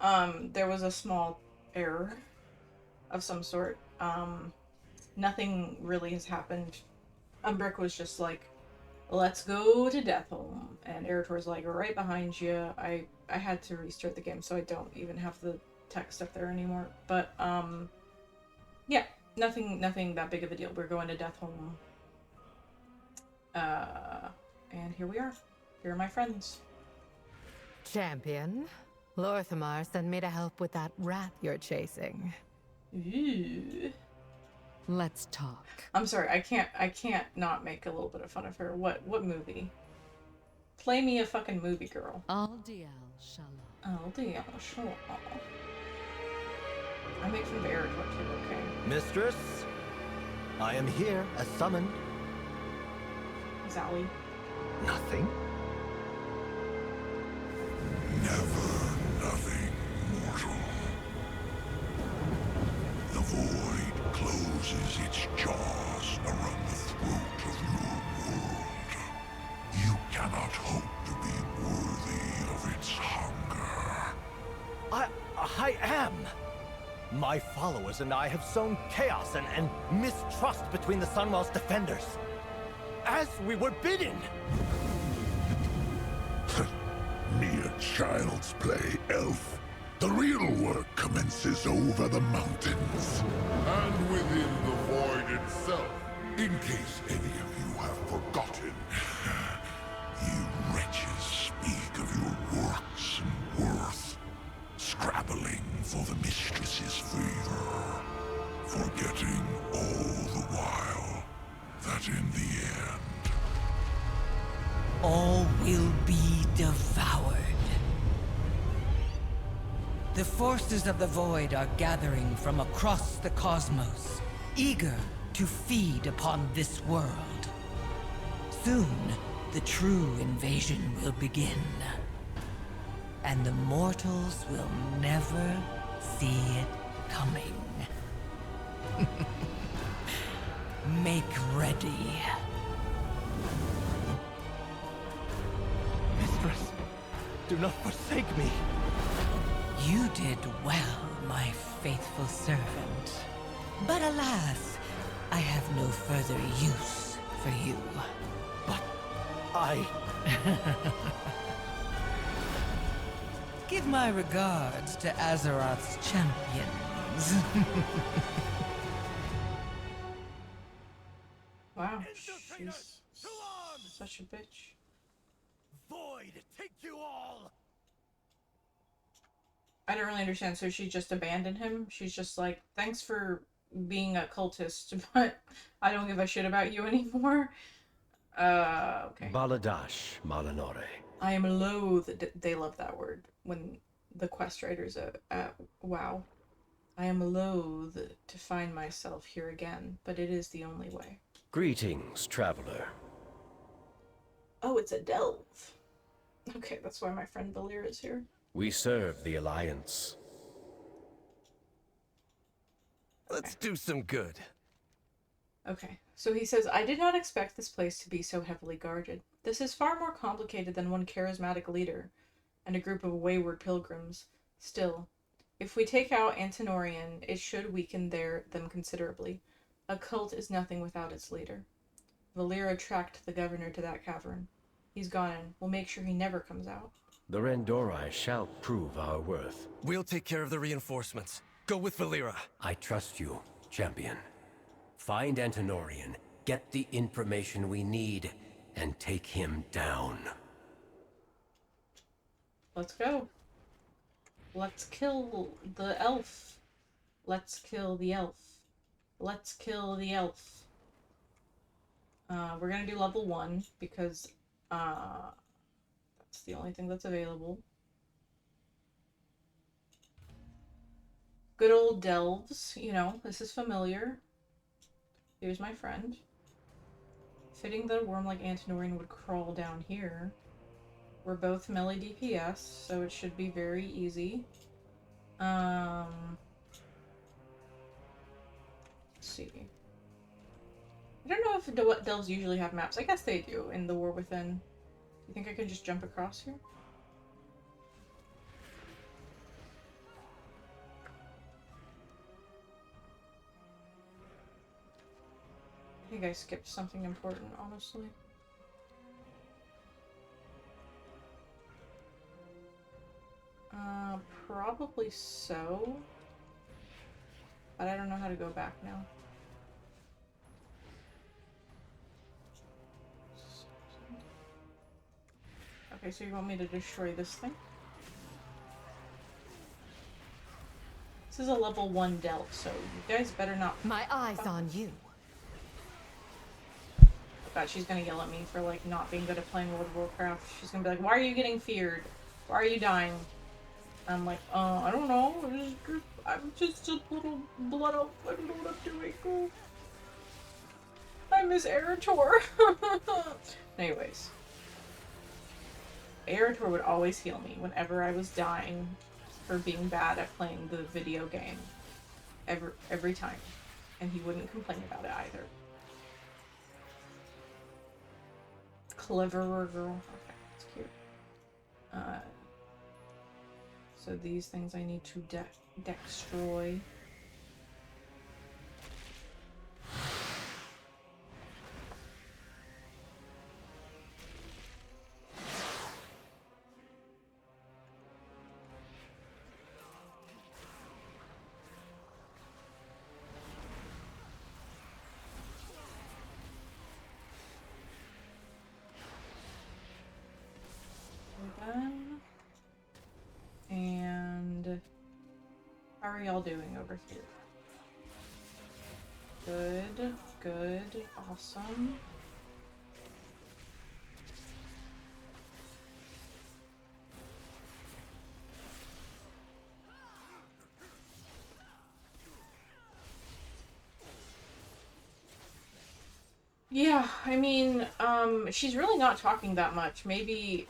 There was a small error of some sort. Nothing really has happened. Umbrick was just like, let's go to Deathholm. And Eritor's like, right behind you. I had to restart the game, so I don't even have the text up there anymore. But, yeah, nothing that big of a deal. We're going to Deathholm. And here we are. Here are my friends. Champion, Lorthamar sent me to help with that rat you're chasing. Ooh. Let's talk. I'm sorry, I can't not make a little bit of fun of her. What movie? Play me a fucking movie, girl. Aldial Shalom. Aldial Shalom. I make fun of Eric too, okay? Mistress, I am here as summoned. Zally. Nothing? Never nothing, mortal. The void closes its jaws around the throat of your world. You cannot hope to be worthy of its hunger. I am! My followers and I have sown chaos and mistrust between the Sunwell's defenders. As we were bidden! Mere child's play, elf. The real work commences over the mountains. And within the void itself. In case any of you have forgotten, you wretches speak of your works and worth, scrabbling for the mistress's favor, forgetting all the while that in the end, all will be devoured. The forces of the void are gathering from across the cosmos, eager to feed upon this world. Soon, the true invasion will begin, and the mortals will never see it coming. Make ready. Mistress, do not forsake me. You did well, my faithful servant. But alas, I have no further use for you. But I... Give my regards to Azeroth's champions. Wow, she's such a bitch. Void, take you all! I don't really understand. So she just abandoned him? She's just like, thanks for being a cultist, but I don't give a shit about you anymore. Okay. Baladash Malanore. I am loath. They love that word when the quest writers at WoW. I am loath to find myself here again, but it is the only way. Greetings, traveler. Oh, it's a delve. Okay, that's why my friend Valir is here. We serve the Alliance. Let's do some good. Okay, so he says, I did not expect this place to be so heavily guarded. This is far more complicated than one charismatic leader and a group of wayward pilgrims. Still, if we take out Antinorian, it should weaken them considerably. A cult is nothing without its leader. Valera tracked the governor to that cavern. He's gone in. We'll make sure he never comes out. The Rendorai shall prove our worth. We'll take care of the reinforcements. Go with Valera. I trust you, champion. Find Antinorian, get the information we need, and take him down. Let's go. Let's kill the elf. Let's kill the elf. Let's kill the elf. We're gonna do level 1 because that's the only thing that's available. Good old delves, you know, this is familiar. Here's my friend. Fitting that a worm like Antinorian would crawl down here. We're both melee DPS, so it should be very easy. Let's see. I don't know if delves usually have maps. I guess they do in the War Within. Do you think I can just jump across here? think I skipped something important, honestly. Probably so. But I don't know how to go back now. Okay, so you want me to destroy this thing? This is a level 1 delve, so you guys better not... My eyes on you. God, she's gonna yell at me for, like, not being good at playing World of Warcraft. She's gonna be like, why are you getting feared? Why are you dying? I'm like, I don't know. I'm just a little blood elf. I don't know what I'm doing. Oh. I miss Eretor. Anyways. Eretor would always heal me whenever I was dying for being bad at playing the video game. Every time. And he wouldn't complain about it either. Cleverer girl. Okay, that's cute. So these things I need to destroy. Done. And how are y'all doing over here? Good, good, awesome. Yeah, I mean, she's really not talking that much. Maybe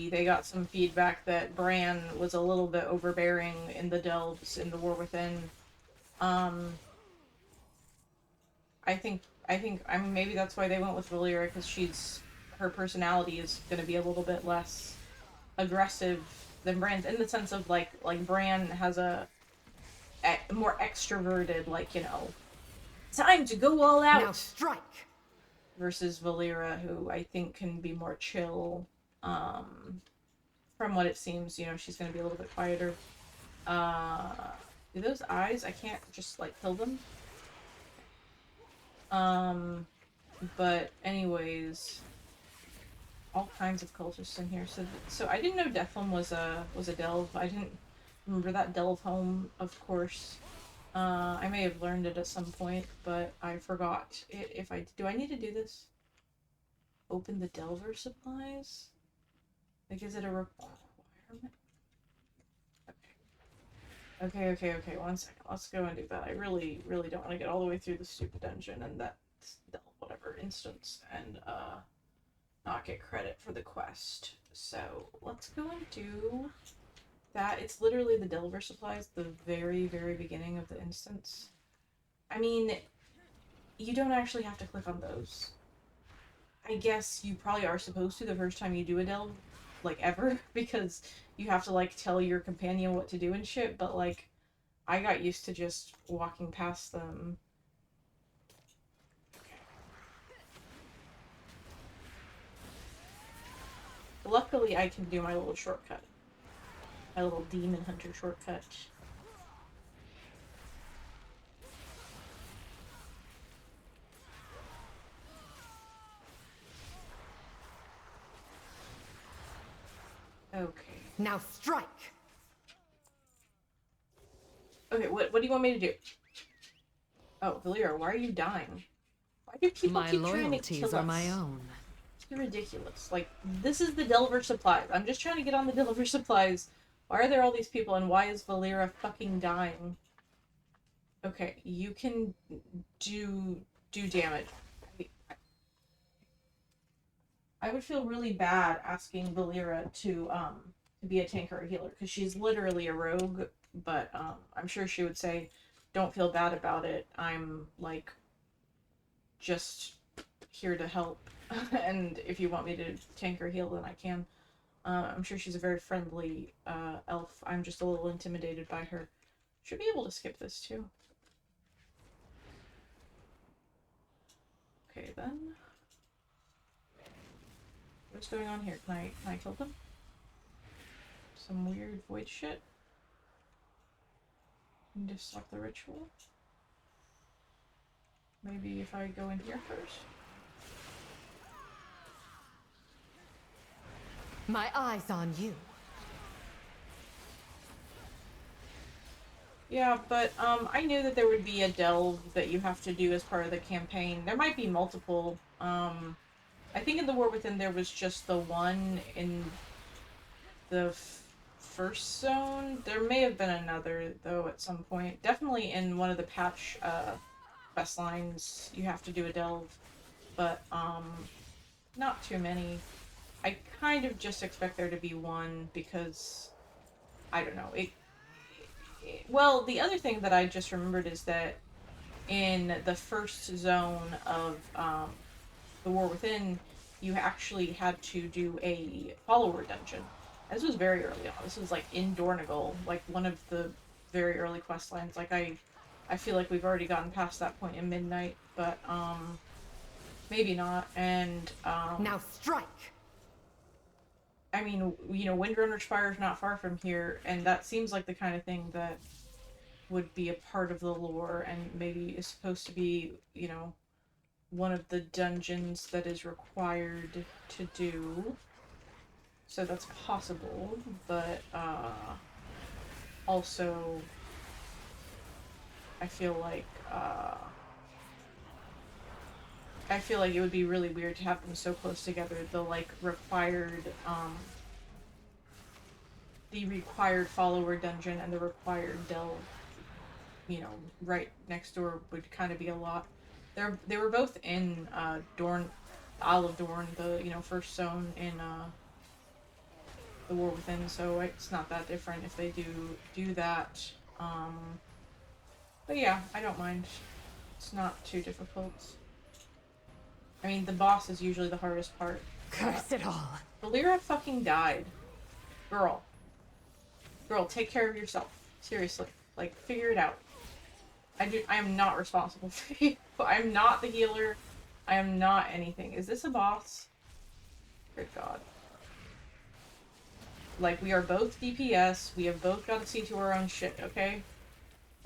they got some feedback that Bran was a little bit overbearing in the Delves in the War Within. I mean, maybe that's why they went with Valeera, because her personality is going to be a little bit less aggressive than Bran's, in the sense of, like Bran has a more extroverted, like, you know, time to go all out. Now strike! Versus Valeera, who I think can be more chill. From what it seems, you know, she's going to be a little bit quieter. Do those eyes, I can't just, like, kill them? But anyways, all kinds of cultists in here. So I didn't know Deathlum was a delve. I didn't remember that delve home, of course. I may have learned it at some point, but I forgot it. Do I need to do this? Open the Delver supplies? Like, is it a requirement? Okay, 1 second. Let's go and do that. I really, really don't want to get all the way through the stupid dungeon and that whatever instance and not get credit for the quest. So let's go and do that. It's literally the Delver supplies, the very, very beginning of the instance. I mean, you don't actually have to click on those. I guess you probably are supposed to the first time you do a delve, like, ever, because you have to, like, tell your companion what to do and shit, but, like, I got used to just walking past them. Luckily, I can do my little shortcut. My little demon hunter shortcut. Okay. Now strike! Okay, what do you want me to do? Oh, Valeera, why are you dying? Why do people My keep trying to loyalties kill are us? my own. It's ridiculous. Like, this is the Delver supplies. I'm just trying to get on the Delver supplies. Why are there all these people, and why is Valeera fucking dying? Okay, you can do damage. I would feel really bad asking Valeera to be a tank or a healer, because she's literally a rogue, but I'm sure she would say, don't feel bad about it. I'm, like, just here to help. And if you want me to tank or heal, then I can. I'm sure she's a very friendly elf. I'm just a little intimidated by her. Should be able to skip this too. then. What's going on here? Can I kill them? Some weird void shit? Need to stop the ritual? Maybe if I go in here first? My eye's on you. Yeah, but I knew that there would be a delve that you have to do as part of the campaign. There might be multiple. I think in the War Within there was just the one in the first zone. There may have been another, though, at some point. Definitely in one of the patch quest lines you have to do a delve, but not too many. I kind of just expect there to be one because, I don't know, well, the other thing that I just remembered is that in the first zone of the War Within, you actually had to do a follower dungeon. This was very early on. This was like in Dornigal, like one of the very early quest lines. Like I feel like we've already gotten past that point in Midnight, but maybe not. And Now strike. I mean, you know, Windrunner Spire is not far from here, and that seems like the kind of thing that would be a part of the lore, and maybe is supposed to be, you know, one of the dungeons that is required to do. So that's possible, but also I feel like it would be really weird to have them so close together. The required follower dungeon and the required delve, you know, right next door would kind of be a lot. They were both in Dorn, Isle of Dorn, the, you know, first zone in the War Within, so it's not that different if they do that. But yeah, I don't mind. It's not too difficult. I mean, the boss is usually the hardest part. Curse it all. Valeera fucking died. Girl, take care of yourself. Seriously. Like, figure it out. I am not responsible for you. I'm not the healer. I am not anything. Is this a boss? Good God. Like, we are both DPS. We have both got to see to our own shit, okay?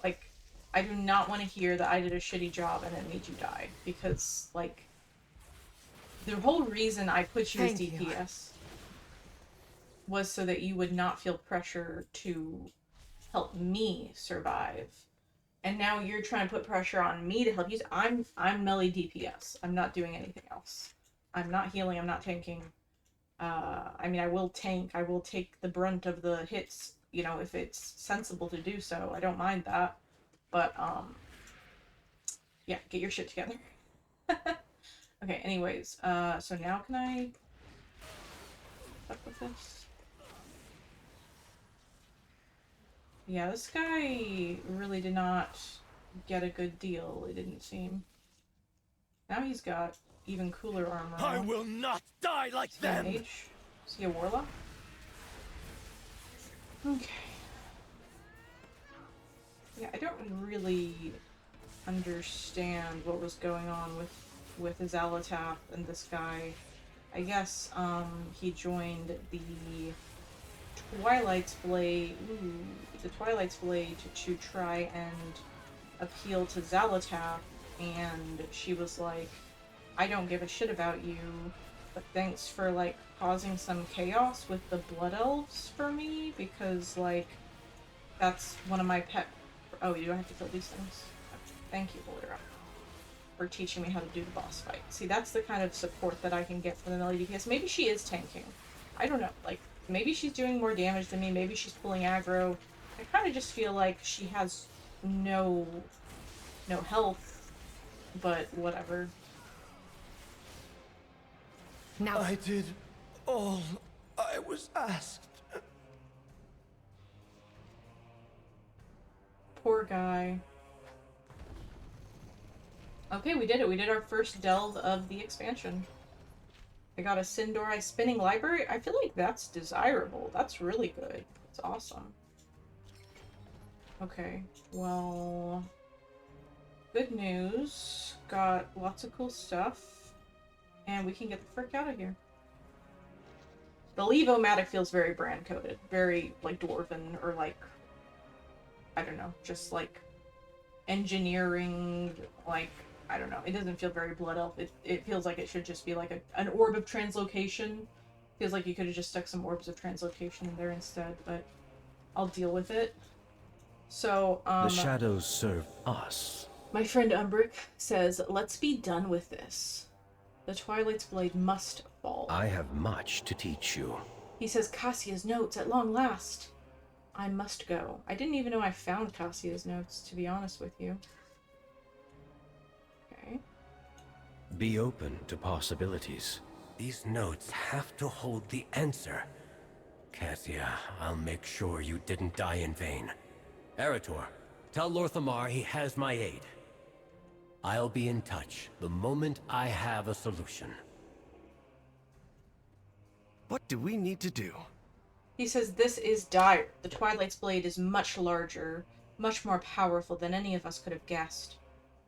Like, I do not want to hear that I did a shitty job and it made you die. Because, like, the whole reason I put you as DPS was so that you would not feel pressure to help me survive. And now you're trying to put pressure on me to help you. I'm melee DPS. I'm not doing anything else. I'm not healing. I'm not tanking. I mean, I will tank. I will take the brunt of the hits, you know, if it's sensible to do so. I don't mind that. But, yeah, get your shit together. Okay, anyways, so now can I fuck with this? Yeah, this guy really did not get a good deal, it didn't seem. Now he's got even cooler armor. I will not die like them! Mage. Is he a warlock? Okay. Yeah, I don't really understand what was going on with Xal'atath and this guy. I guess, he joined the Twilight's Blade, to try and appeal to Xal'atath, and she was like, I don't give a shit about you, but thanks for, like, causing some chaos with the Blood Elves for me, because, like, that's one of my pet... Oh, you don't have to kill these things. Okay. Thank you, Valeera, for teaching me how to do the boss fight. See, that's the kind of support that I can get from the melee DPS. Maybe she is tanking. I don't know, like, maybe she's doing more damage than me, maybe she's pulling aggro. I kind of just feel like she has no health, but whatever. Now I did all I was asked. Poor guy. Okay, we did it. We did our first delve of the expansion. I got a Sindori spinning library. I feel like that's desirable. That's really good. That's awesome. Okay, well... Good news. Got lots of cool stuff. and we can get the frick out of here. The Levo-matic feels very brand-coded. Very, like, Dwarven, or, like, I don't know, just, like, engineering, like, I don't know. It doesn't feel very Blood Elf. It feels like it should just be, like, an orb of translocation. Feels like you could have just stuck some orbs of translocation in there instead, but I'll deal with it. So, The shadows serve us. my friend Umbric says, let's be done with this. The Twilight's blade must fall. I have much to teach you. He says, Cassia's notes at long last. I must go. I didn't even know I found Cassia's notes, to be honest with you. Okay. Be open to possibilities. These notes have to hold the answer. Cassia, I'll make sure you didn't die in vain. Eretor, tell Lorthamar he has my aid. I'll be in touch the moment I have a solution. What do we need to do? He says, this is dire. The Twilight's blade is much larger, much more powerful than any of us could have guessed.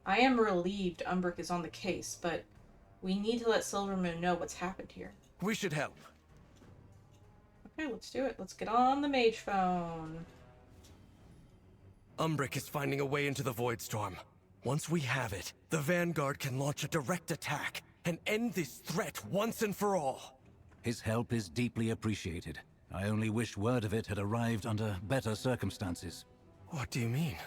I am relieved Umbric is on the case, but we need to let Silvermoon know what's happened here. We should help. Okay, let's do it. Let's get on the mage phone. Umbric is finding a way into the Void Storm. Once we have it, the Vanguard can launch a direct attack and end this threat once and for all. His help is deeply appreciated. I only wish word of it had arrived under better circumstances. What do you mean?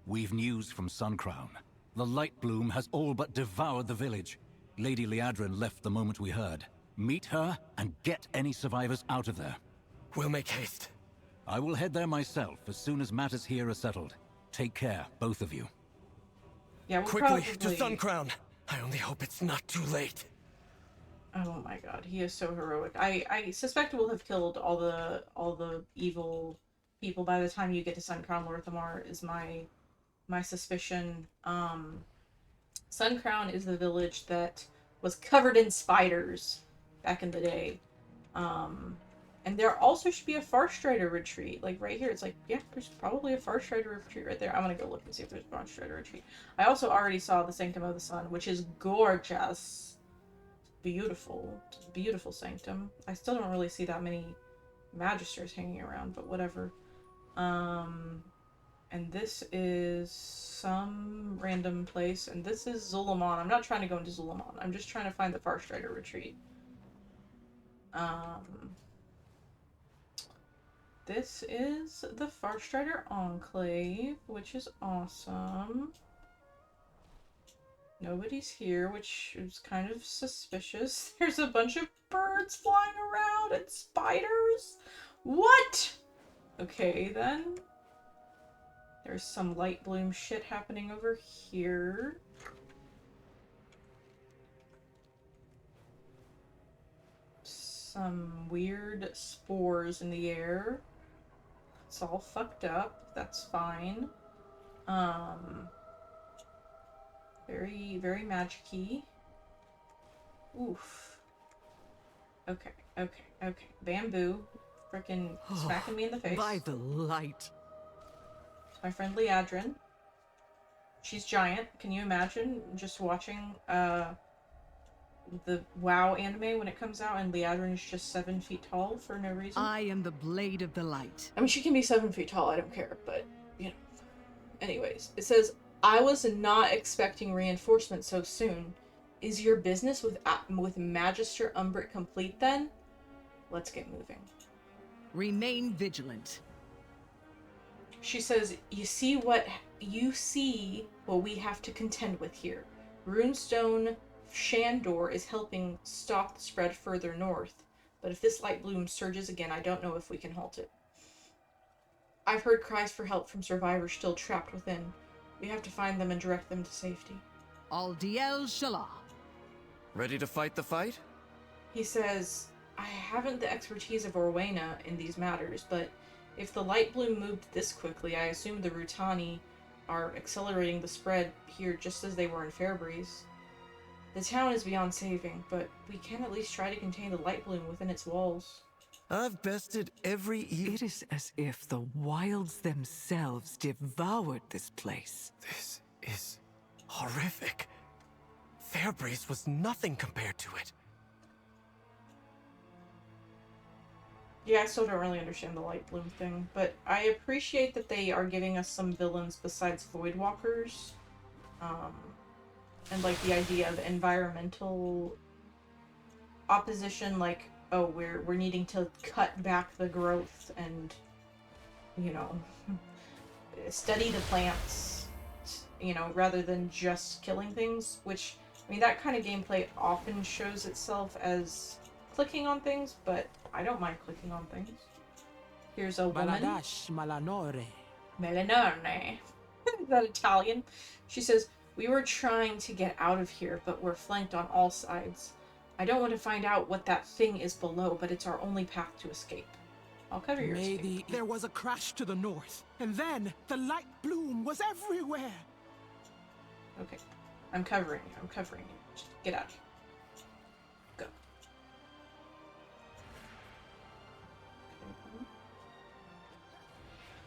We've news from Suncrown. The Light Bloom has all but devoured the village. Lady Liadrin left the moment we heard. Meet her and get any survivors out of there. We'll make haste. I will head there myself as soon as matters here are settled. Take care, both of you. Yeah, we'll Quickly, probably... to Suncrown! I only hope it's not too late. Oh my god, he is so heroic. I suspect we'll have killed all the evil people by the time you get to Suncrown. Lorthamar is my suspicion. Suncrown is the village that was covered in spiders back in the day. And there also should be a Farstrider retreat. Like right here, it's like, yeah, there's probably a Farstrider retreat right there. I'm gonna go look and see if there's a Farstrider retreat. I also already saw the Sanctum of the Sun, which is gorgeous. Beautiful. It's a beautiful sanctum. I still don't really see that many magisters hanging around, but whatever. And this is some random place, and this is Zul'Aman. I'm not trying to go into Zul'Aman. I'm just trying to find the Farstrider retreat. This is the Farstrider Enclave, which is awesome. Nobody's here, which is kind of suspicious. There's a bunch of birds flying around and spiders. What? Okay, then. There's some Light Bloom shit happening over here. Some weird spores in the air. It's all fucked up. That's fine. Very, very magic-y. Oof. Okay. Bamboo. Frickin' smacking me in the face. By the light. My friend Liadrin. She's giant. Can you imagine just watching the WoW anime when it comes out and Liadrin is just 7 feet tall for no reason? I am the Blade of the Light. I mean, she can be 7 feet tall, I don't care, but, you know. Anyways, it says, I was not expecting reinforcements so soon. Is your business with Magister Umbric complete then? Let's get moving. Remain vigilant. She says, you see what we have to contend with here. Runestone Shandor is helping stop the spread further north, but if this Light Bloom surges again, I don't know if we can halt it. I've heard cries for help from survivors still trapped within. We have to find them and direct them to safety. Aldiel Shalah. Ready to fight the fight? He says, I haven't the expertise of Orwena in these matters, but if the Light Bloom moved this quickly, I assume the Rutani are accelerating the spread here just as they were in Fairbreeze. The town is beyond saving, but we can at least try to contain the Light Bloom within its walls. I've bested every It is as if the wilds themselves devoured this place. This is horrific. Fairbreeze was nothing compared to it. Yeah, I still don't really understand the Light Bloom thing, but I appreciate that they are giving us some villains besides Voidwalkers. And like the idea of environmental opposition, like, oh, we're needing to cut back the growth and, you know, study the plants, you know, rather than just killing things, which, I mean, that kind of gameplay often shows itself as clicking on things, but I don't mind clicking on things. Here's a woman. Baladash Malanore. Melanone. Is that Italian? She says, "We were trying to get out of here, but we're flanked on all sides. I don't want to find out what that thing is below, but it's our only path to escape." I'll cover your escape. There was a crash to the north, and then the light bloom was everywhere. Okay. I'm covering you. I'm covering you. Just get out of here. Go.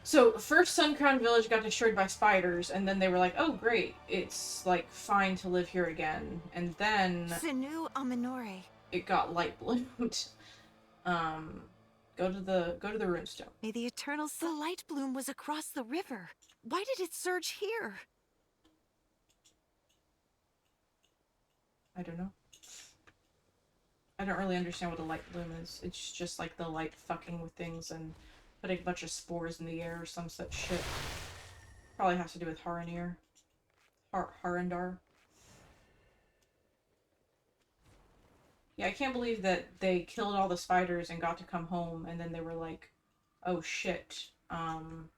So, first Suncrown Village got destroyed by spiders, and then they were like, oh great, it's like fine to live here again. And then Sinu Aminore. it got light bloomed. Go to the runestone. May the eternal the light bloom was across the river. Why did it surge here? I don't know. I don't really understand what a light bloom is. It's just like the light fucking with things and putting a bunch of spores in the air or some such shit. Probably has to do with Haranir. Harandar. Yeah, I can't believe that they killed all the spiders and got to come home and then they were like, oh shit. Apparently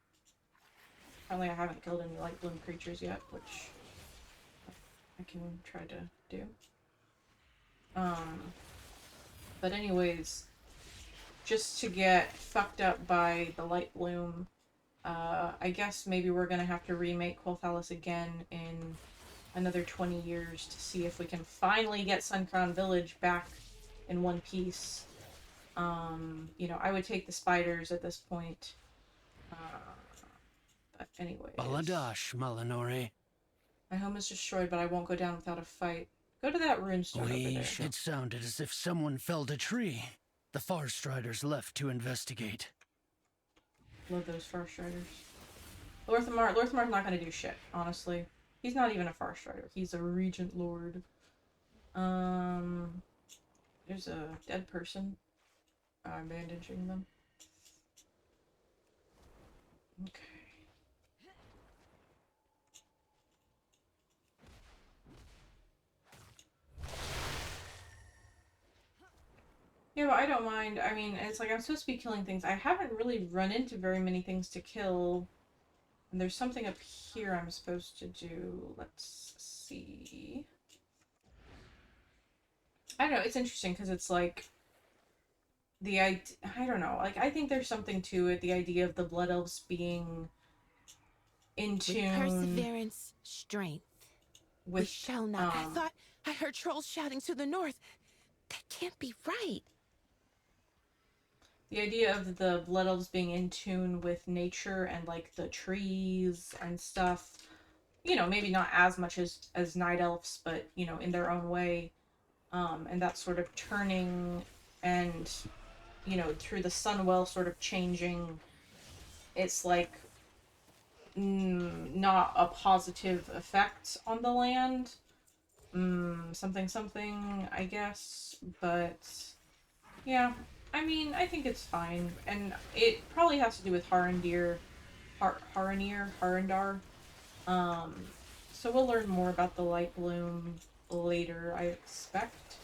I haven't killed any light bloom creatures yet, which I can try to do. But anyways, just to get fucked up by the light bloom, I guess maybe we're gonna have to remake Quel'Thalas again in another 20 years to see if we can finally get Suncrown Village back in one piece. You know, I would take the spiders at this point. But anyways. Baladash Malanore. My home is destroyed, but I won't go down without a fight. Go to that runestone over there. It sounded as if someone felled a tree. The Farstriders left to investigate. Love those Farstriders. Lorthamar's not gonna do shit, honestly. He's not even a Farstrider. He's a Regent Lord. There's a dead person. I'm bandaging them. Okay. Yeah, but I don't mind. I mean, it's like I'm supposed to be killing things. I haven't really run into very many things to kill. And there's something up here I'm supposed to do. Let's see. I don't know. It's interesting because it's like I don't know. Like, I think there's something to it. The idea of the Blood Elves being in tune. With perseverance, strength. We shall not. I thought I heard trolls shouting to the north. That can't be right. The idea of the Blood Elves being in tune with nature and, like, the trees and stuff. You know, maybe not as much as Night Elves, but, you know, in their own way. And that sort of turning and, you know, through the Sunwell sort of changing. It's, like, not a positive effect on the land. Something, I guess. But, yeah. I mean, I think it's fine, and it probably has to do with Harandar. So we'll learn more about the light bloom later, I expect.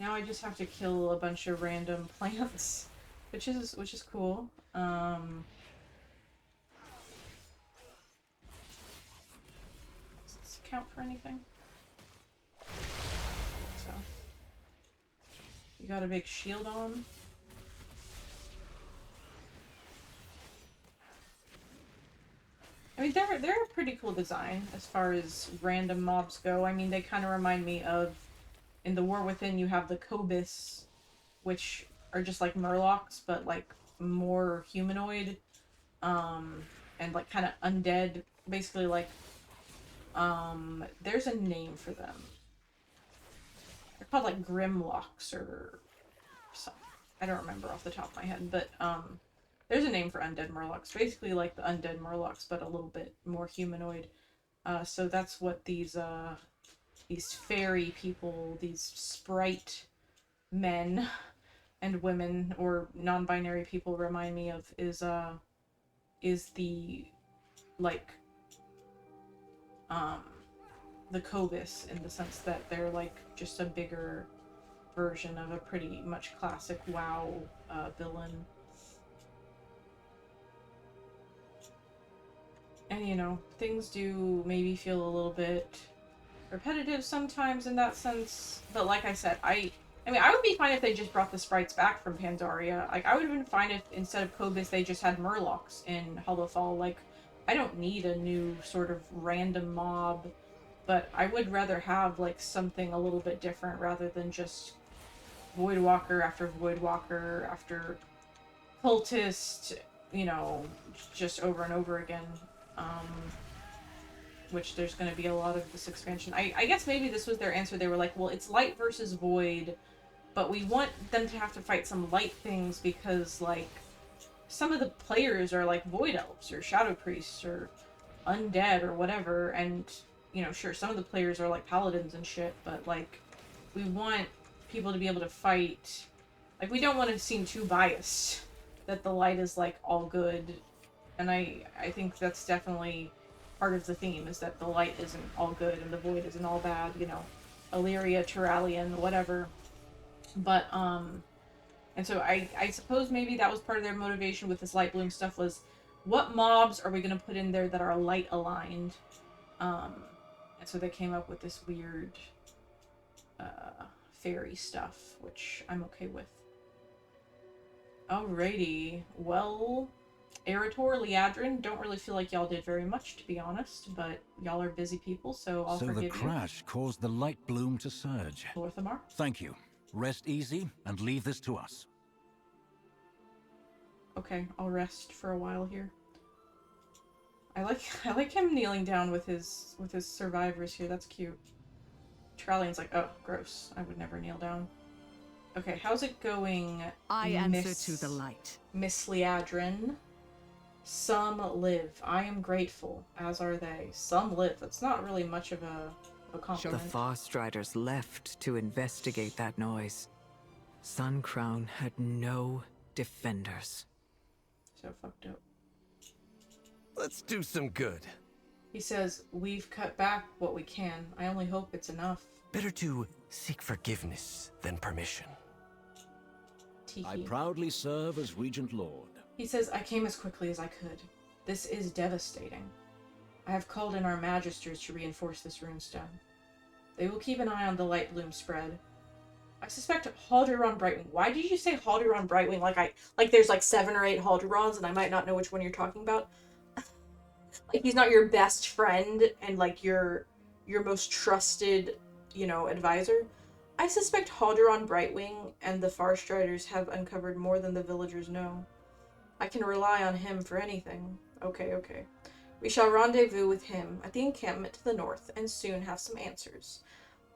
Now I just have to kill a bunch of random plants, which is cool. Does this count for anything? So. You got a big shield on. I mean, they're a pretty cool design as far as random mobs go. I mean, they kind of remind me of, in the War Within, you have the Kobis, which are just like Murlocs, but like more humanoid, and like kind of undead. Basically, like, there's a name for them. called like Grimlocks or something. I don't remember off the top of my head, but there's a name for undead Murlocs. Basically like the undead Murlocs, but a little bit more humanoid. So that's what these fairy people, these sprite men and women or non-binary people remind me of, is the like the Kobus, in the sense that they're like just a bigger version of a pretty much classic WoW villain. And you know, things do maybe feel a little bit repetitive sometimes in that sense, but like I said, I mean, I would be fine if they just brought the sprites back from Pandaria. Like, I would have been fine if instead of Kobus they just had Murlocs in Hollowfall. Like, I don't need a new sort of random mob, but I would rather have like something a little bit different rather than just Voidwalker after Voidwalker after Cultist, you know, just over and over again. Which there's going to be a lot of this expansion. I guess maybe this was their answer. They were like, well, it's light versus void, but we want them to have to fight some light things because, like, some of the players are like Void Elves or Shadow Priests or Undead or whatever, and, you know, sure, some of the players are like Paladins and shit, but, like, we want people to be able to fight. Like, we don't want to seem too biased that the light is, like, all good, and I think that's definitely part of the theme, is that the light isn't all good and the void isn't all bad, you know, Illyria, Turalian, whatever. But, and so I suppose maybe that was part of their motivation with this light bloom stuff, was what mobs are we going to put in there that are light aligned? And so they came up with this weird, fairy stuff, which I'm okay with. Alrighty, well, Eretor, Liadrin, don't really feel like y'all did very much, to be honest, but y'all are busy people, so I'll forgive you. So the crash caused the light bloom to surge. Lorthamar? Thank you. Rest easy and leave this to us. Okay, I'll rest for a while here. I like him kneeling down with his survivors here. That's cute. Trallian's like, oh, gross. I would never kneel down. Okay, how's it going? I answer to the light. Miss Liadrin. Some live. I am grateful, as are they. Some live. That's not really much of a compliment. The Farstriders left to investigate that noise. Sun Crown had no defenders. So fucked up. Let's do some good. He says, we've cut back what we can. I only hope it's enough. Better to seek forgiveness than permission. Tiki. I proudly serve as Regent Lord. He says, I came as quickly as I could. This is devastating. I have called in our magisters to reinforce this runestone. They will keep an eye on the light bloom spread. I suspect Halduran Brightwing. Why did you say Halduran Brightwing? Like there's like 7 or 8 Haldurans and I might not know which one you're talking about. Like he's not your best friend and like your most trusted, you know, advisor. I suspect Halduran Brightwing and the Farstriders have uncovered more than the villagers know. I can rely on him for anything. Okay. We shall rendezvous with him at the encampment to the north and soon have some answers.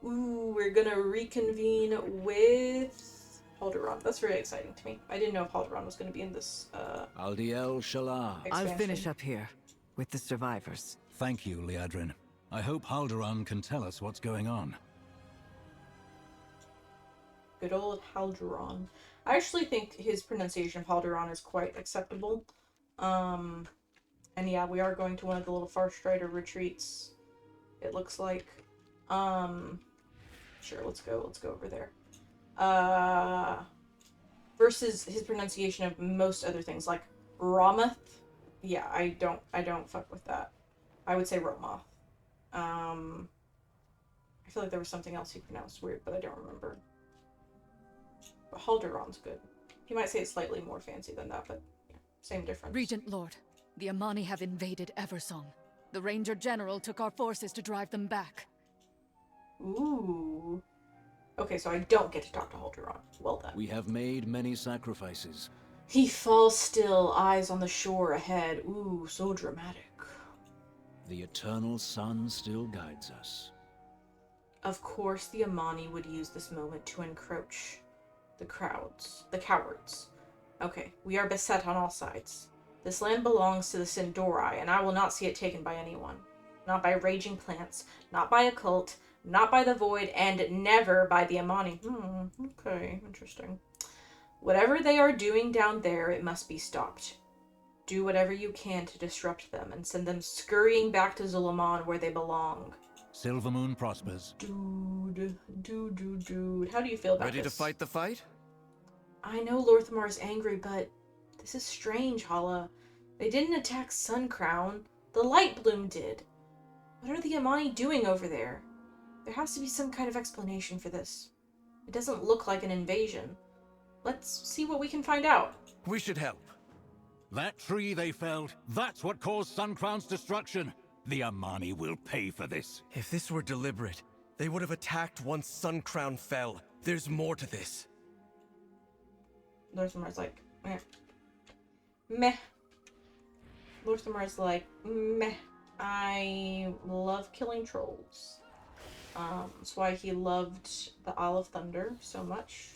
Ooh, we're gonna reconvene with Halduran. That's very exciting to me. I didn't know if Halduran was gonna be in this, Aldiel Shalar. I'll finish up here with the survivors. Thank you, Liadrin. I hope Halduran can tell us what's going on. Good old Halduran. I actually think his pronunciation of Halduran is quite acceptable. And yeah, we are going to one of the little Farstrider retreats, it looks like. Sure, let's go over there. Versus his pronunciation of most other things, like Romoth. Yeah, I don't fuck with that. I would say Romoth. I feel like there was something else he pronounced weird, but I don't remember. But Halduran's good. He might say it slightly more fancy than that, but yeah, same difference. Regent Lord, the Amani have invaded Eversong. The Ranger General took our forces to drive them back. Ooh. Okay, so I don't get to talk to Halduran. Well done. We have made many sacrifices. He falls still, eyes on the shore ahead. Ooh, so dramatic. The eternal sun still guides us. Of course the Amani would use this moment to encroach the cowards. Okay, we are beset on all sides. This land belongs to the Sindori, and I will not see it taken by anyone. Not by raging plants, not by a cult, not by the Void, and never by the Amani. Okay, interesting. Whatever they are doing down there, it must be stopped. Do whatever you can to disrupt them and send them scurrying back to Zul'Aman where they belong. Silvermoon prospers. Dude. How do you feel about this? Ready to fight the fight? I know Lorthamar is angry, but this is strange, Hala. They didn't attack Suncrown. The Lightbloom did. What are the Amani doing over there? There has to be some kind of explanation for this. It doesn't look like an invasion. Let's see what we can find out. We should help. That tree they felled, that's what caused Suncrown's destruction. The Amani will pay for this. If this were deliberate, they would have attacked once Suncrown fell. There's more to this. Lorthamar's like, meh. Meh. Lorthamar's like, meh. I love killing trolls. That's why he loved the Isle of Thunder so much.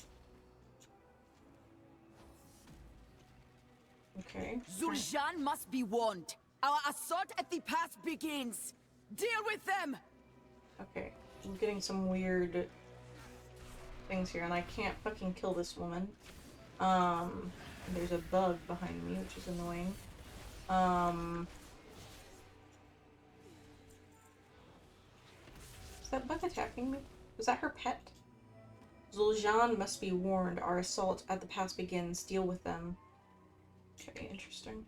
Okay. Zul'Jin must be warned. Our assault at the pass begins. Deal with them! Okay. I'm getting some weird things here, and I can't fucking kill this woman. There's a bug behind me, which is annoying. Is that bug attacking me? Was that her pet? Zul'Jin must be warned. Our assault at the pass begins. Deal with them. Okay, interesting.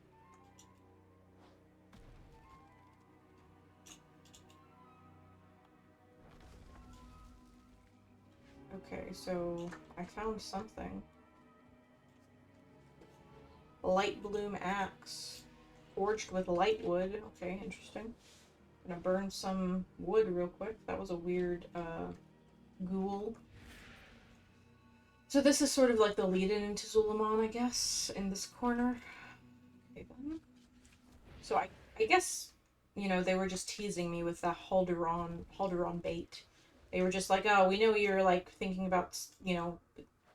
Okay, so I found something. Lightbloom axe. Forged with lightwood. Okay, interesting. Gonna burn some wood real quick. That was a weird, ghoul. So this is sort of like the lead-in into Zul'Aman, I guess, in this corner. Okay, then. So I guess, you know, they were just teasing me with that Halderon bait. They were just like, oh, we know you're, like, thinking about, you know,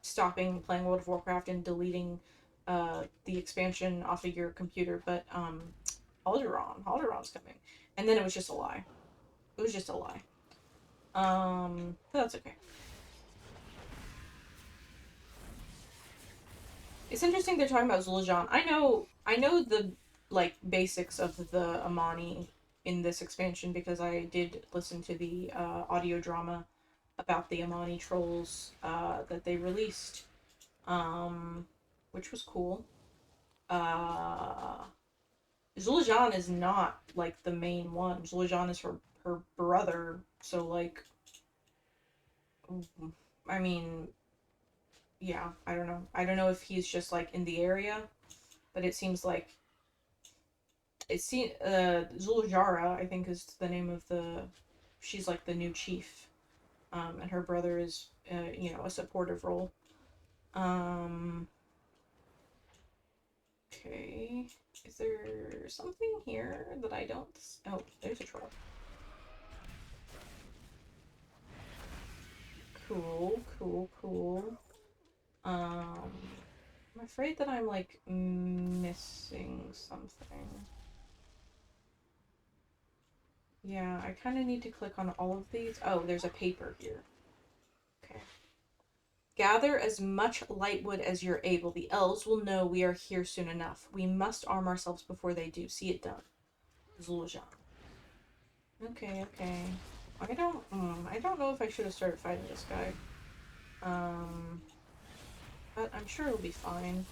stopping playing World of Warcraft and deleting, the expansion off of your computer, but, Halderon's coming. And then it was just a lie. It was just a lie. But that's okay. It's interesting they're talking about Zul'Jin. I know the, like, basics of the Amani in this expansion because I did listen to the audio drama about the Amani trolls that they released, which was cool. Zul'Jin is not, like, the main one. Zul'Jin is her brother, so, like, I mean, yeah, I don't know. I don't know if he's just, like, in the area, but it seems like Zul'Jara, I think, is the name of she's, like, the new chief, and her brother is, you know, a supportive role. Okay, is there something here that I don't... Oh, there's a troll. Cool. I'm afraid that I'm, like, missing something. Yeah, I kind of need to click on all of these. Oh, there's a paper here. Okay. Gather as much lightwood as you're able. The elves will know we are here soon enough. We must arm ourselves before they do. See it done. Zul'Jin. Okay. I don't know if I should have started fighting this guy. But I'm sure it'll be fine.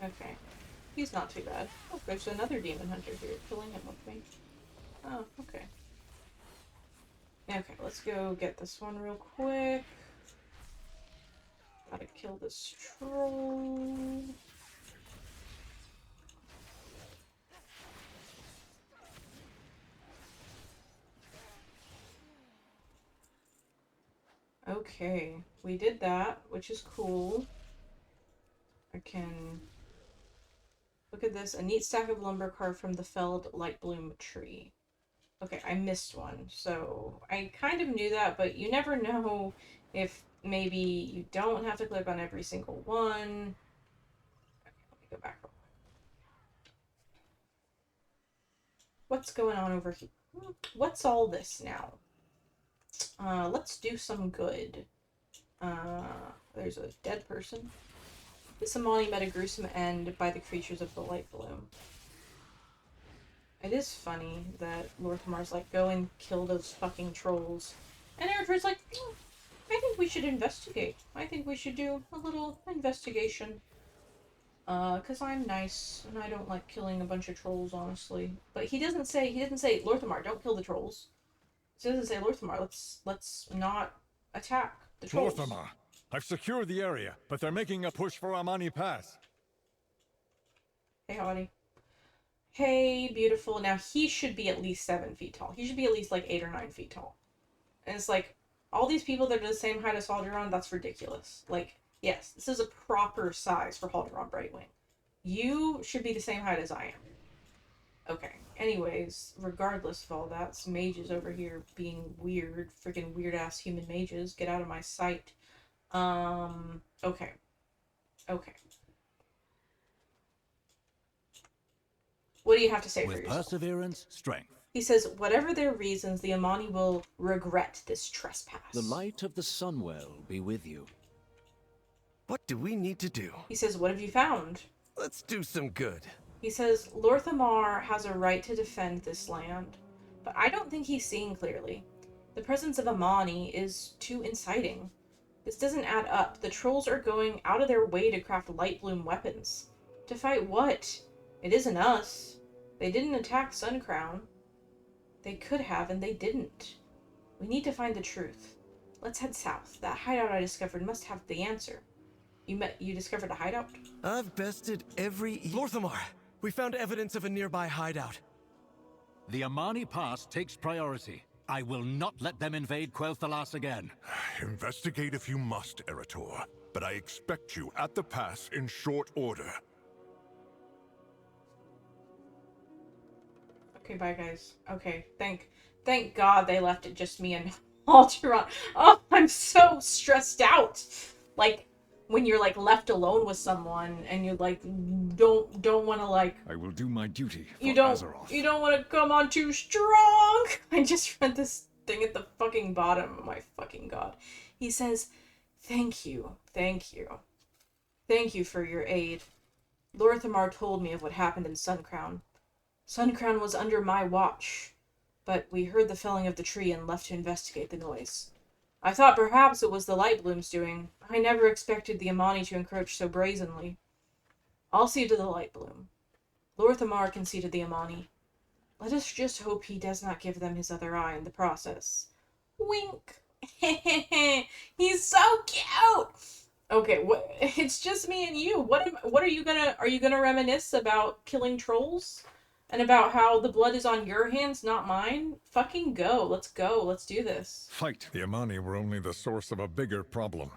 Okay. He's not too bad. Oh, there's another demon hunter here, killing him with me. Oh, okay. Okay, let's go get this one real quick. Gotta kill this troll. Okay, we did that, which is cool. I can Look at this. A neat stack of lumber carved from the felled light bloom tree. Okay, I missed one. So I kind of knew that, but you never know if maybe you don't have to click on every single one. Okay, let me go back. What's going on over here? What's all this now? Let's do some good. There's a dead person. This Amani met a gruesome end by the creatures of the light bloom. It is funny that Lorthamar's like, go and kill those fucking trolls. And Eretor's like, I think we should investigate. I think we should do a little investigation. Cause I'm nice, and I don't like killing a bunch of trolls, honestly. But he didn't say, Lorthamar, don't kill the trolls. He doesn't say, Lorthamar, let's not attack the trolls. Lorthamar, I've secured the area, but they're making a push for Amani Pass. Hey, Hottie. Hey, beautiful. Now, he should be at least 7 feet tall. He should be at least, like, 8 or 9 feet tall. And it's like, all these people that are the same height as Halduran, that's ridiculous. Like, yes, this is a proper size for Halduran Brightwing. You should be the same height as I am. Okay. Anyways, regardless of all that, some mages over here being weird, freaking weird-ass human mages. Get out of my sight. Okay. Okay. What do you have to say for With yourself? perseverance, strength. He says, whatever their reasons, the Amani will regret this trespass. The light of the Sunwell be with you. What do we need to do? He says, what have you found? Let's do some good. He says, Lorthamar has a right to defend this land, but I don't think he's seeing clearly. The presence of Amani is too inciting. This doesn't add up. The trolls are going out of their way to craft light bloom weapons. To fight what? It isn't us. They didn't attack Suncrown. They could have, and they didn't. We need to find the truth. Let's head south. That hideout I discovered must have the answer. You discovered a hideout? I've bested every... Lorthamar! We found evidence of a nearby hideout. The Amani Pass takes priority. I will not let them invade Quel'Thalas again. Investigate if you must, Eretor, but I expect you at the pass in short order. Okay, bye guys. Okay, thank God they left it just me and Halduran. Oh, I'm so stressed out. Like, when you're like left alone with someone and you like don't want to like I will do my duty for you don't want to come on too strong. I just read this thing at the fucking bottom. Oh my fucking God. He says, thank you for your aid. Lorthamar told me of what happened in Suncrown. Suncrown was under my watch, but we heard the felling of the tree and left to investigate the noise. I thought perhaps it was the light bloom's doing. I never expected the Amani to encroach so brazenly. I'll see to the light bloom. Lorthamar can see to the Amani. Let us just hope he does not give them his other eye in the process. Wink. He's so cute. Okay, it's just me and you. What are you gonna reminisce about killing trolls? And about how the blood is on your hands, not mine? Fucking go. Let's go. Let's do this. Fight! The Amani were only the source of a bigger problem.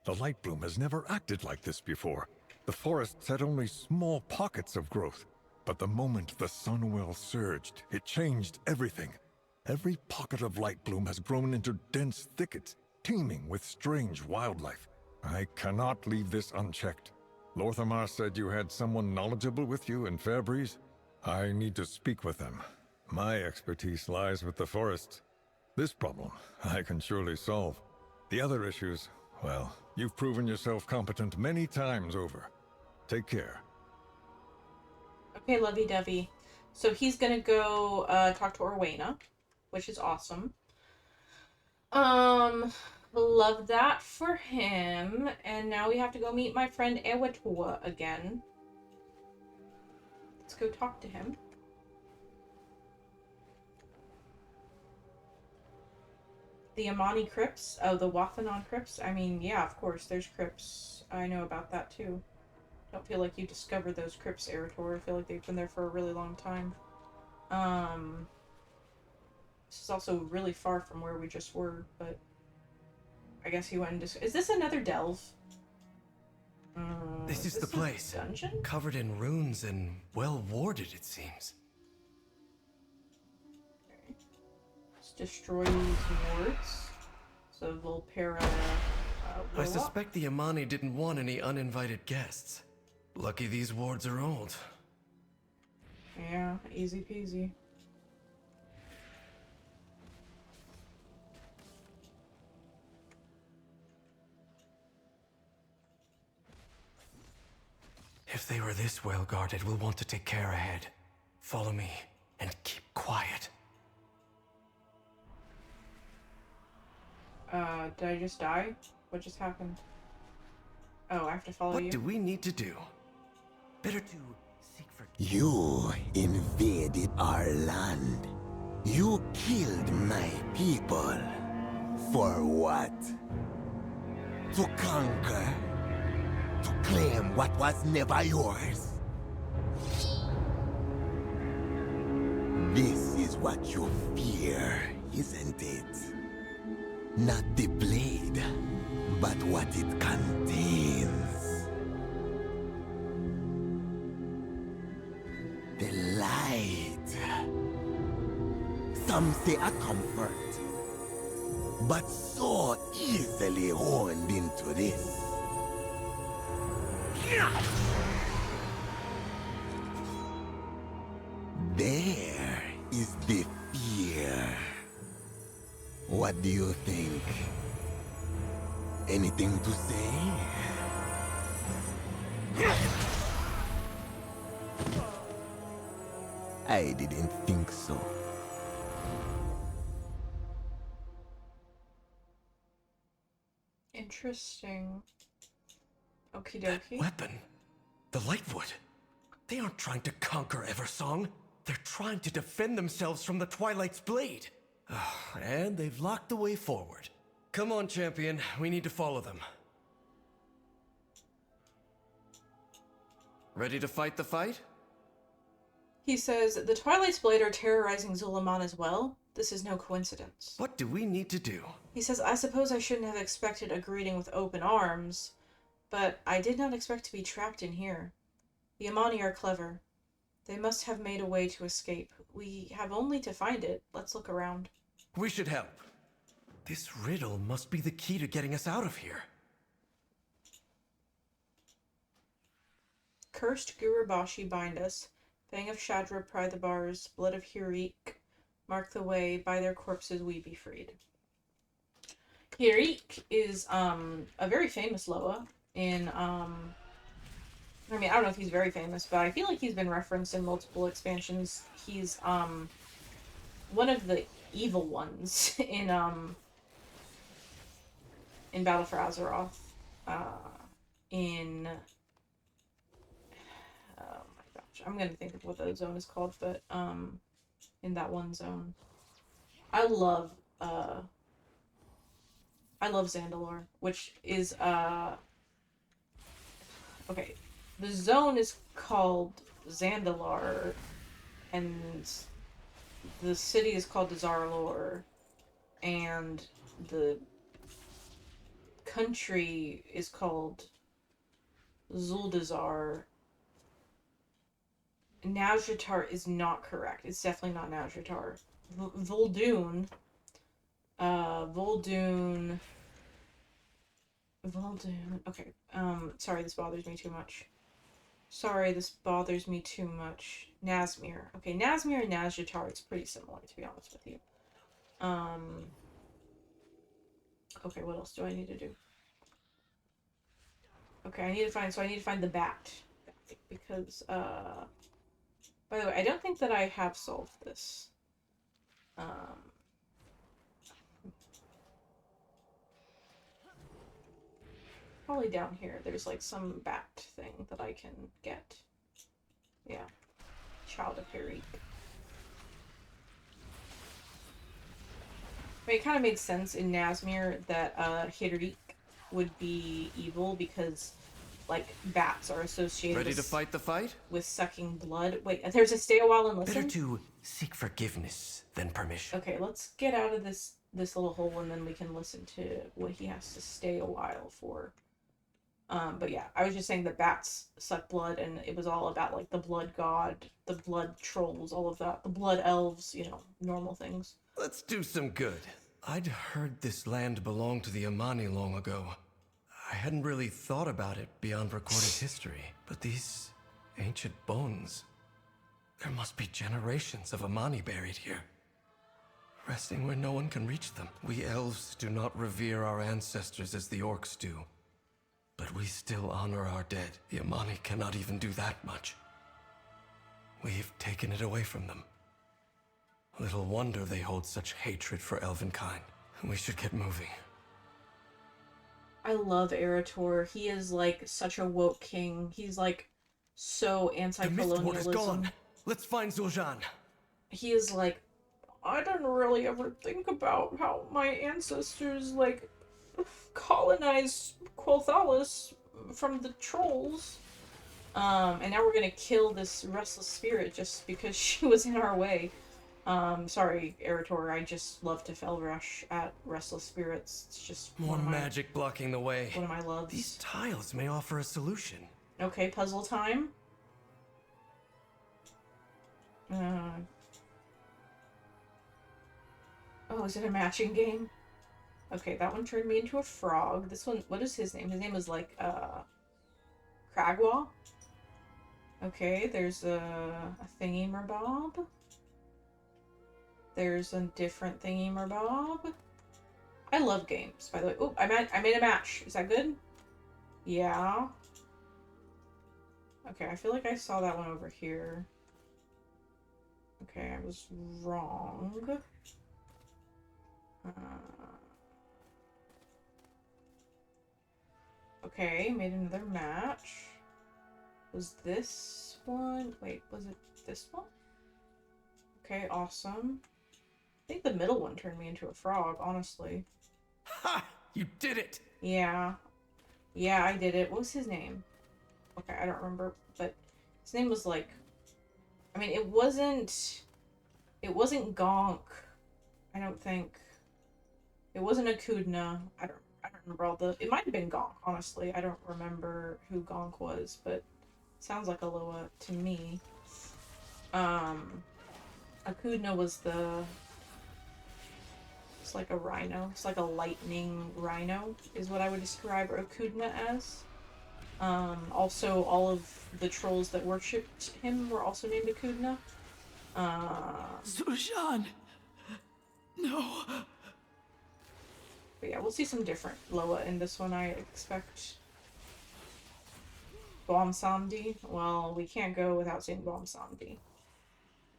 The light bloom has never acted like this before. The forests had only small pockets of growth. But the moment the Sunwell surged, it changed everything. Every pocket of light bloom has grown into dense thickets, teeming with strange wildlife. I cannot leave this unchecked. Lorthamar said you had someone knowledgeable with you in Fairbreeze? I need to speak with them. My expertise lies with the forests. This problem, I can surely solve. The other issues, well, you've proven yourself competent many times over. Take care. Okay, lovey-dovey. So he's gonna go talk to Orwena, which is awesome. Love that for him. And now we have to go meet my friend Eretor again. Let's go talk to him. The Amani crypts? Oh, the Wathanon crypts? I mean, yeah, of course, there's crypts. I know about that, too. Don't feel like you discovered those crypts, Eretor. I feel like they've been there for a really long time. This is also really far from where we just were, but I guess he went and is this another delve? This is the place. Dungeon? Covered in runes and well warded, it seems. Let's destroy these wards. So Volpera. I suspect the Amani didn't want any uninvited guests. Lucky these wards are old. Yeah, easy peasy. If they were this well guarded, we'll want to take care ahead. Follow me and keep quiet. Did I just die? What just happened? Oh, I have to follow you? What do we need to do? Better to seek for... You invaded our land. You killed my people. For what? To conquer? To claim what was never yours? This is what you fear, isn't it? Not the blade, but what it contains. The light. Some say a comfort, but so easily honed into this. There is the fear. What do you think? Anything to say? I didn't think so. Interesting. Okie dokie. Weapon? The Lightwood? They aren't trying to conquer Eversong. They're trying to defend themselves from the Twilight's blade. And they've locked the way forward. Come on, champion. We need to follow them. Ready to fight the fight? He says, the Twilight's Blade are terrorizing Zulaman as well. This is no coincidence. What do we need to do? He says, I suppose I shouldn't have expected a greeting with open arms, but I did not expect to be trapped in here. The Amani are clever. They must have made a way to escape. We have only to find it. Let's look around. We should help. This riddle must be the key to getting us out of here. Cursed Gurubashi bind us. Fang of Shadra pry the bars. Blood of Hirik mark the way. By their corpses we be freed. Hirik is a very famous Loa in I mean, I don't know if he's very famous, but I feel like he's been referenced in multiple expansions. He's one of the evil ones in Battle for Azeroth. In oh my gosh, I'm gonna think of what the zone is called, but in that one zone, I love Zandalar, which is okay. The zone is called Zandalar, and the city is called Dazar'alor, and the country is called Zuldazar. Nazjatar is not correct. It's definitely not Nazjatar. Vol'dun. Vol'dun. Okay. Sorry, this bothers me too much. Nazmir. Okay, Nazmir and Nazjatar, it's pretty similar, to be honest with you. Okay, what else do I need to do? Okay, I need to find the bat. Because, by the way, I don't think that I have solved this. Probably down here, there's like some bat thing that I can get. Yeah. Child of Hirik. But it kind of made sense in Nazmir that Hirik would be evil because, like, bats are associated Ready to fight the fight? with sucking blood. Wait, there's a stay a while and listen? Better to seek forgiveness than permission. Okay, let's get out of this little hole and then we can listen to what he has to stay a while for. But yeah, I was just saying that bats suck blood, and it was all about like the blood god, the blood trolls, all of that, the blood elves, you know, normal things. Let's do some good. I'd heard this land belonged to the Amani long ago. I hadn't really thought about it beyond recorded history, but these ancient bones, there must be generations of Amani buried here, resting where no one can reach them. We elves do not revere our ancestors as the orcs do, but we still honor our dead. The Amani cannot even do that much. We've taken it away from them. Little wonder they hold such hatred for elvenkind. We should get moving. I love Eretor. He is like such a woke king. He's like so anti-colonialism. The Mistward is gone. Let's find Zul'Jin. He is like, I didn't really ever think about how my ancestors like colonized Quothalis from the trolls. And now we're gonna kill this restless spirit just because she was in our way. Sorry, Eretor, I just love to fell rush at restless spirits. It's just more magic blocking the way. One of my loves. These tiles may offer a solution. Okay, puzzle time. Oh, is it a matching game? Okay, that one turned me into a frog. This one, what is his name? His name is like, Cragwa? Okay, there's a thingy-merbob. There's a different thingy-merbob. I love games, by the way. Oh, I made a match. Is that good? Yeah. Okay, I feel like I saw that one over here. Okay, I was wrong. Okay, made another match. Was this one? Wait, was it this one? Okay, awesome. I think the middle one turned me into a frog, honestly. Ha! You did it! Yeah. Yeah, I did it. What was his name? Okay, I don't remember, but his name was like... I mean, it wasn't Gonk. I don't think. It wasn't Akudna. I don't remember all the... It might have been Gonk, honestly. I don't remember who Gonk was, but it sounds like Aloha to me. Akudna was the... It's like a rhino. It's like a lightning rhino, is what I would describe Akudna as. Also, all of the trolls that worshipped him were also named Akudna. Zul'Jin! No! But yeah, we'll see some different Loa in this one, I expect. Bomb Samdi? Well, we can't go without seeing Bomb Samdi.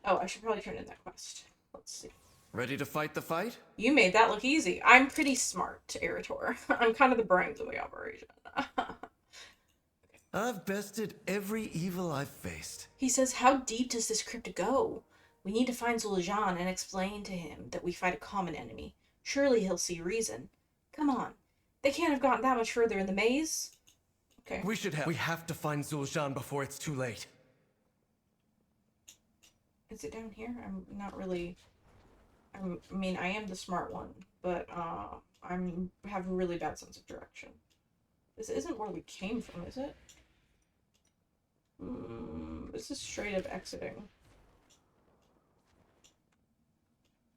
Oh, I should probably turn in that quest. Let's see. Ready to fight the fight? You made that look easy. I'm pretty smart, Eretor. I'm kind of the brains of the operation. I've bested every evil I've faced. He says, how deep does this crypt go? We need to find Zul'Jin and explain to him that we fight a common enemy. Surely he'll see reason. Come on. They can't have gotten that much further in the maze. Okay. We have to find Zul'Jin before it's too late. Is it down here? I'm not really... I mean, I am the smart one, but have a really bad sense of direction. This isn't where we came from, is it? This is straight up exiting.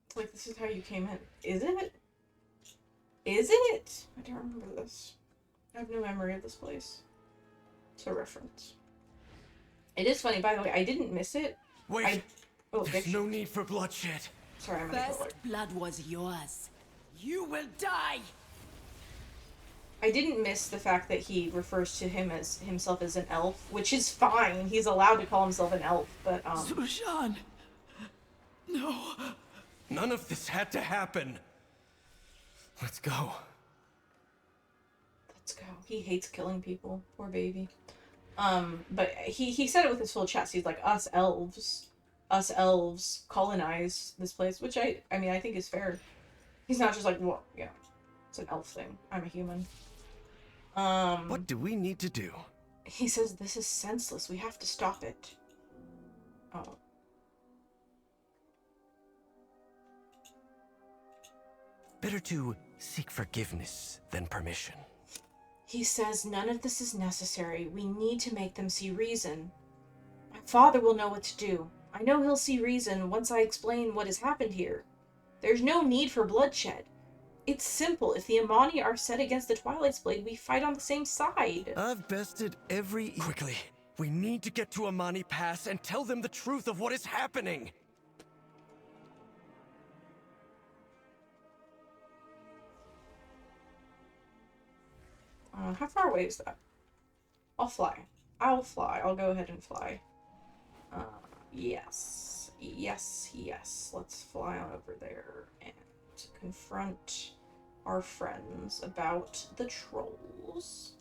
It's like, this is how you came in. Is it? Is it? I don't remember this. I have no memory of this place. It's a reference. It is funny, by the way, I didn't miss it. Wait! There's no need for bloodshed. Sorry, I'm gonna go First blood was yours. You will die! I didn't miss the fact that he refers to himself as an elf, which is fine. He's allowed to call himself an elf, but Zul'Jin! No. None of this had to happen. Let's go. Let's go. He hates killing people. Poor baby. But he said it with his full chest. He's like, us elves colonize this place, which I mean, I think is fair. He's not just like, well, yeah, it's an elf thing. I'm a human. What do we need to do? He says this is senseless. We have to stop it. Oh. Better to seek forgiveness than permission. He says none of this is necessary. We need to make them see reason. My father will know what to do. I know he'll see reason once I explain what has happened here. There's no need for bloodshed. It's simple. If the Amani are set against the Twilight's Blade, we fight on the same side. I've bested every... Quickly, we need to get to Amani Pass and tell them the truth of what is happening. How far away is that? I'll fly. I'll fly. I'll go ahead and fly. Yes. Yes, yes. Let's fly on over there and confront our friends about the trolls.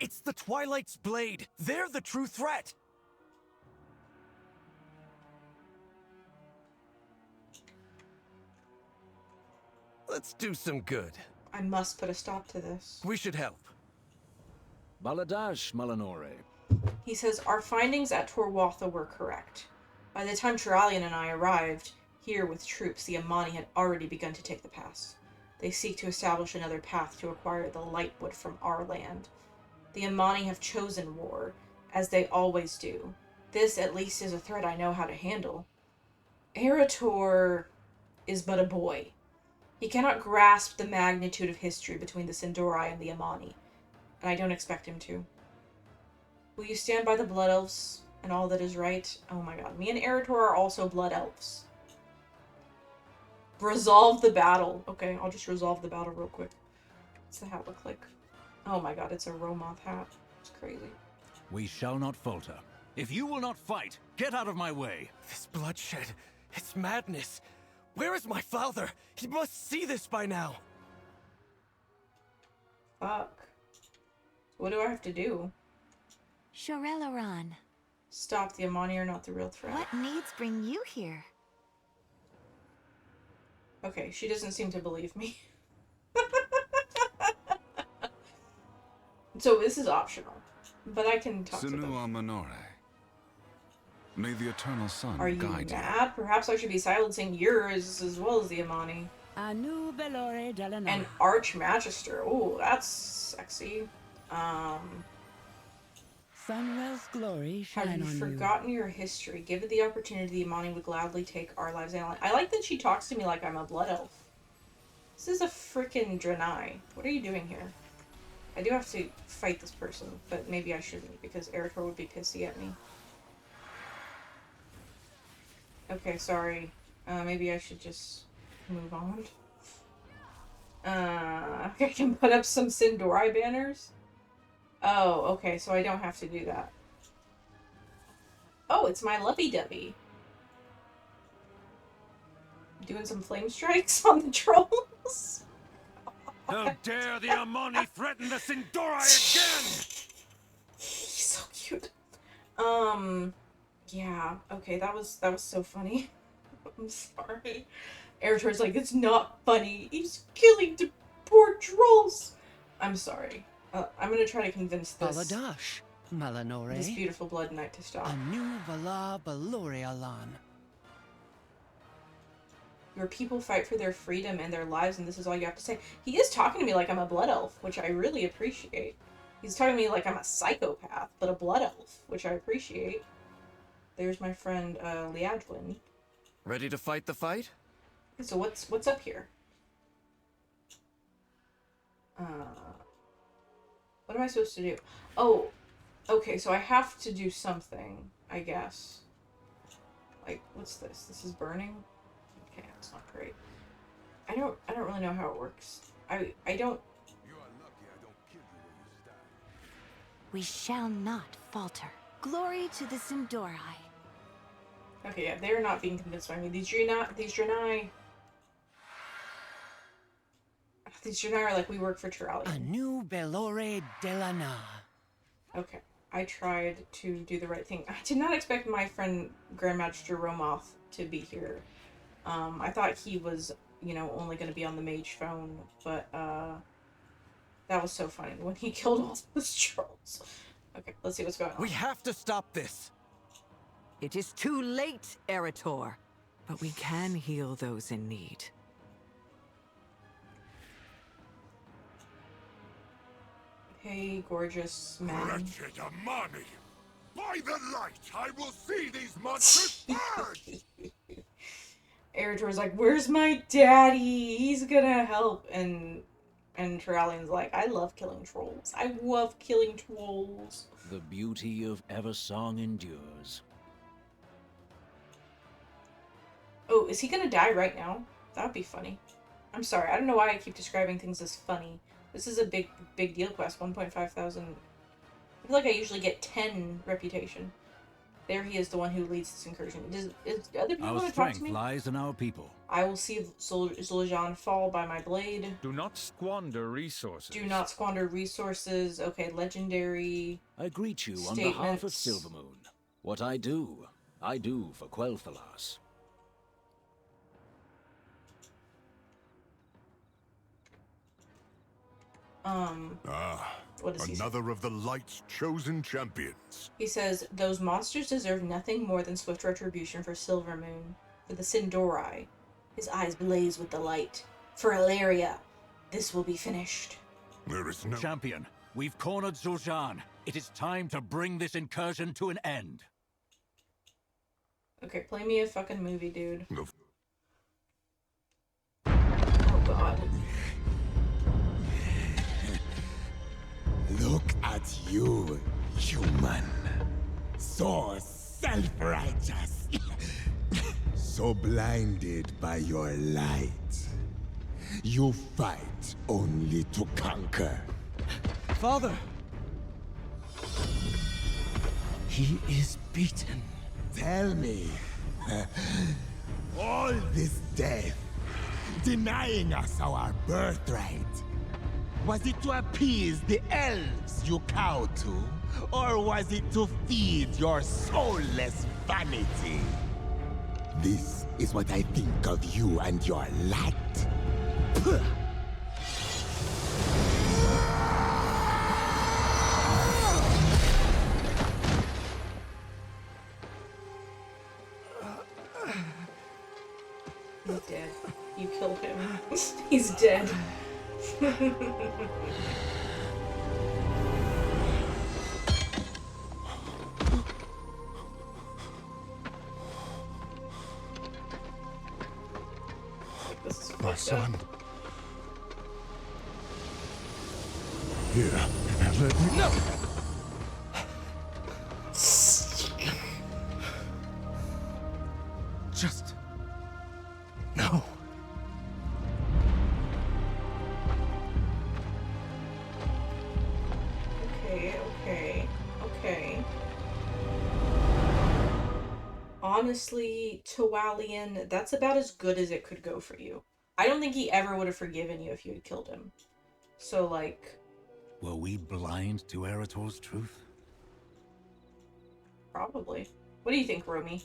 It's the Twilight's Blade. They're the true threat. Let's do some good. I must put a stop to this. We should help. Baladash, Malinore. He says, our findings at Torwatha were correct. By the time Turalyon and I arrived here with troops, the Amani had already begun to take the pass. They seek to establish another path to acquire the Lightwood from our land. The Amani have chosen war, as they always do. This, at least, is a threat I know how to handle. Eretor is but a boy. He cannot grasp the magnitude of history between the Sin'dorei and the Amani, and I don't expect him to. Will you stand by the Blood Elves and all that is right? Oh my god, me and Eretor are also Blood Elves. Resolve the battle. Okay, I'll just resolve the battle real quick. What's the hat look like? Oh my god, it's a Romoth hat. It's crazy. We shall not falter. If you will not fight, get out of my way. This bloodshed, it's madness. Where is my father? He must see this by now. Fuck. What do I have to do? Shorel'aran. Stop, the Amani are not the real threat. What needs bring you here? Okay, she doesn't seem to believe me. So this is optional, but I can talk to them. Senua Minore. May the Eternal Sun Are you guide mad? Perhaps I should be silencing yours as well as the Amani. Anu Belore Delana. And Archmagister. Oh, that's sexy. Sunwell's glory shine have you on forgotten your history? Given the opportunity, the Amani would gladly take our lives and I like that she talks to me like I'm a blood elf. This is a freaking Draenei. What are you doing here? I do have to fight this person, but maybe I shouldn't because Eretor would be pissy at me. Okay, sorry. Maybe I should just move on. I can put up some Sin'dorei banners. Oh, okay, so I don't have to do that. Oh, it's my lovey-dovey. Doing some flame strikes on the trolls. How dare the Amani threaten the Sin'dorei again! He's so cute. Yeah, okay, that was so funny. I'm sorry. Eretor's like, it's not funny. He's killing the poor trolls. I'm sorry. I'm gonna try to convince this Baladash, Malinore. this beautiful Blood Knight to stop. Anu Vala Balorialan. Your people fight for their freedom and their lives, and this is all you have to say. He is talking to me like I'm a blood elf, which I really appreciate. He's talking to me like I'm a psychopath, but a blood elf, which I appreciate. There's my friend, Liadwin. Ready to fight the fight? So what's up here? What am I supposed to do? Oh, okay, so I have to do something, I guess. Like, what's this? This is burning? Okay, that's not great. I don't really know how it works. I don't... We shall not falter. Glory to the Sin'dorei. Okay, yeah, they're not being convinced by me. These Draenei are like, we work for Turalyon. Anu Belore Delana. Okay, I tried to do the right thing. I did not expect my friend Grandmaster Romoth to be here. I thought he was, you know, only going to be on the mage phone, but that was so funny when he killed all those trolls. Okay, let's see what's going on. We have to stop this. It is too late, Eretor. But we can heal those in need. Hey, gorgeous men. Wretched Amani! By the light, I will see these monsters purged! Eretor's like, where's my daddy? He's gonna help. And Turalian's like, I love killing trolls. I love killing trolls. The beauty of Eversong endures. Oh, is he gonna die right now? That would be funny. I'm sorry, I don't know why I keep describing things as funny. This is a big deal quest, 1.5 thousand. I feel like I usually get 10 reputation. There he is, the one who leads this incursion. Is other people want to talk to Our strength me? lies in our people. I will see Zul'Ajan fall by my blade. Do not squander resources. Do not squander resources. Okay, legendary. I greet you on behalf of Silvermoon. What I do for Quel'Thalas. What does he say? Another of the Light's chosen champions. He says, those monsters deserve nothing more than swift retribution for Silvermoon, for the Sin'dorei. His eyes blaze with delight. For Ilaria, this will be finished. There is no... Champion, we've cornered Zul'Jan. It is time to bring this incursion to an end. Okay, play me a fucking movie, dude. No. Oh god. Look at you, human. So self-righteous. So blinded by your light. You fight only to conquer. Father! He is beaten. Tell me, all this death, denying us our birthright, was it to appease the elves you cow to? Or was it to feed your soulless vanity? This is what I think of you and your light. Puh. He's dead. You killed him. He's dead. My son. Here, let me... No! Just... No. Okay. Honestly, Turalian, that's about as good as it could go for you. I don't think he ever would have forgiven you if you had killed him. So, like... Were we blind to Eretor's truth? Probably. What do you think, Romy?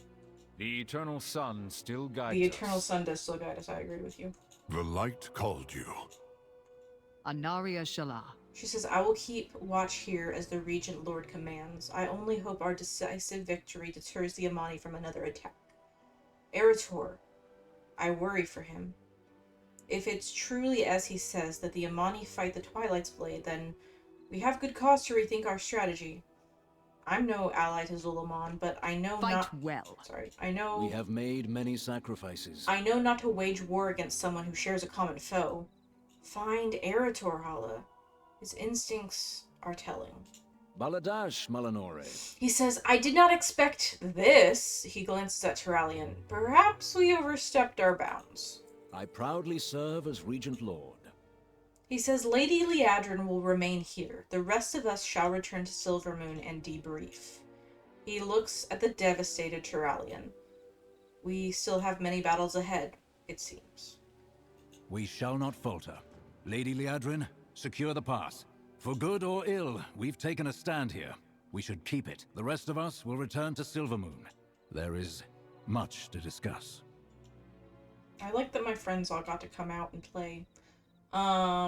The Eternal Sun still guides The us. Eternal Sun does still guide us, I agree with you. The Light called you. Anaria Shala. She says, I will keep watch here as the Regent Lord commands. I only hope our decisive victory deters the Amani from another attack. Eretor, I worry for him. If it's truly as he says that the Amani fight the Twilight's Blade, then we have good cause to rethink our strategy. I'm no ally to Zul'Aman, but I know I know... We have made many sacrifices. I know not to wage war against someone who shares a common foe. Find Eretor, Hala. His instincts are telling. Baladash, Malinore. He says, I did not expect this. He glances at Turalian. Perhaps we overstepped our bounds. I proudly serve as Regent Lord. He says, Lady Liadrin will remain here. The rest of us shall return to Silvermoon and debrief. He looks at the devastated Turalian. We still have many battles ahead, it seems. We shall not falter. Lady Liadrin, secure the pass. For good or ill, we've taken a stand here. We should keep it. The rest of us will return to Silvermoon. There is much to discuss. I like that my friends all got to come out and play. I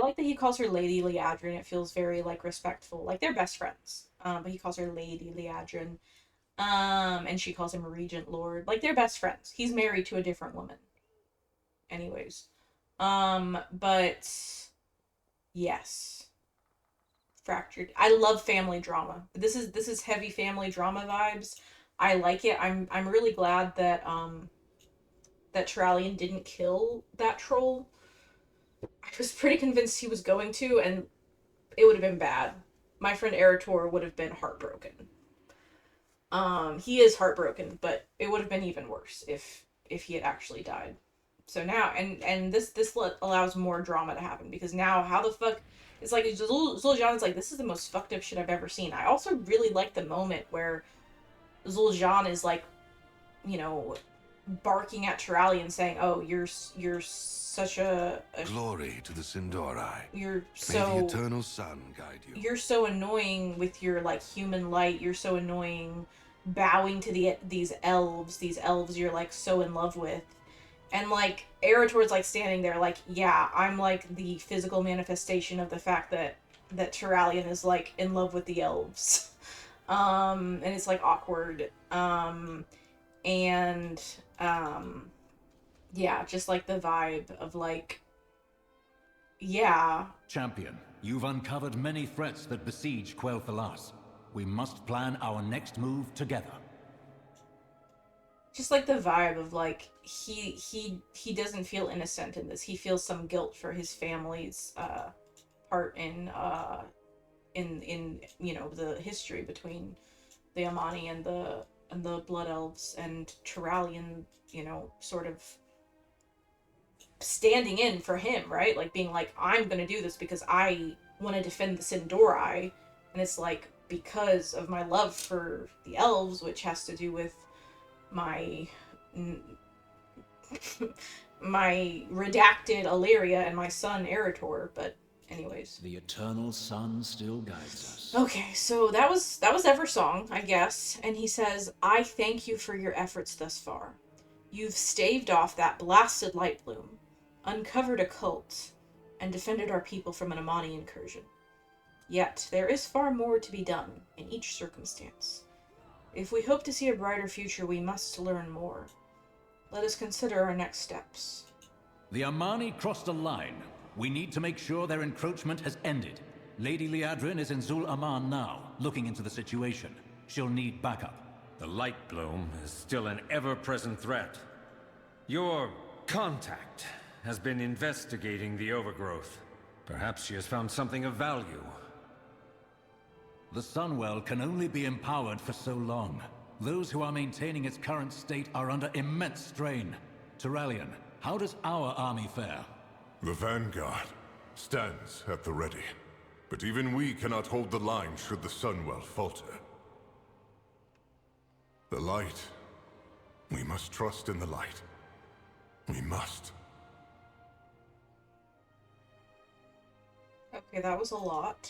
like that he calls her Lady Liadrin. It feels very, like, respectful. Like, they're best friends. But he calls her Lady Liadrin. And she calls him Regent Lord. Like, they're best friends. He's married to a different woman. Anyways. But Yes. Fractured. I love family drama. This is heavy family drama vibes. I like it. I'm really glad that that Turalyon didn't kill that troll. I was pretty convinced he was going to, and it would have been bad. My friend Eretor would have been heartbroken. He is heartbroken, but it would have been even worse if he had actually died. So now, and this allows more drama to happen, because now how the fuck, it's like Zul'Jan's like, this is the most fucked up shit I've ever seen. I also really like the moment where Zul'Jan is like, you know, barking at Turalyon saying, "Oh, you're such a glory to the Sin'dorei. You're so May the eternal sun guide you. You're so annoying with your like human light. You're so annoying, bowing to these elves you're like so in love with." And like Eretor's like standing there like, yeah, I'm like the physical manifestation of the fact that Turalyon is like in love with the elves. And it's like awkward. Yeah, just like the vibe of like, yeah. Champion, you've uncovered many threats that besiege Quel'Thalas. We must plan our next move together. Just like the vibe of like, he doesn't feel innocent in this. He feels some guilt for his family's part in you know, the history between the Amani and the Blood Elves, and Turalyon, you know, sort of standing in for him, right? Like being like, I'm gonna do this because I want to defend the Sin'dorei, and it's like, because of my love for the elves, which has to do with my my redacted Illyria and my son Eretor, but anyways. The eternal sun still guides us. Okay, so that was Eversong, I guess, and he says, "I thank you for your efforts thus far. You've staved off that blasted Lightbloom, uncovered a cult, and defended our people from an Amani incursion. Yet, there is far more to be done in each circumstance. If we hope to see a brighter future, we must learn more. Let us consider our next steps." The Amani crossed a line. We need to make sure their encroachment has ended. Lady Liadrin is in Zul'Aman now, looking into the situation. She'll need backup. The Lightbloom is still an ever-present threat. Your contact has been investigating the overgrowth. Perhaps she has found something of value. The Sunwell can only be empowered for so long. Those who are maintaining its current state are under immense strain. Turalyon, how does our army fare? The Vanguard stands at the ready. But even we cannot hold the line should the Sunwell falter. The light. We must trust in the light. We must. Okay, that was a lot.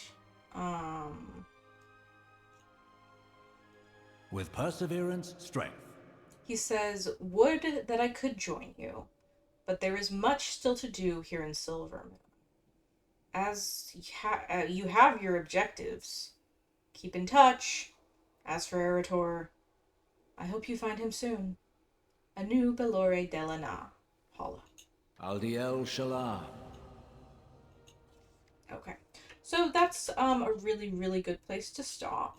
With perseverance, strength. He says, "Would that I could join you, but there is much still to do here in Silvermoon. As you have your objectives, keep in touch. As for Eretor, I hope you find him soon. Anu Belore Delana, Holla." Aldiel Shalah. Okay, so that's a really, really good place to stop.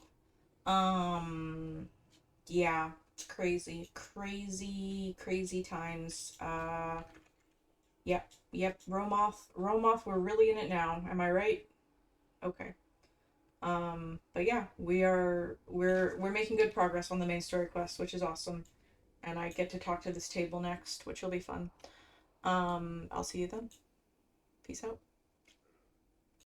Yeah, crazy times. Yep, Romoth, we're really in it now, am I right? Okay. But yeah, we're making good progress on the main story quest, which is awesome. And I get to talk to this table next, which will be fun. I'll see you then. Peace out.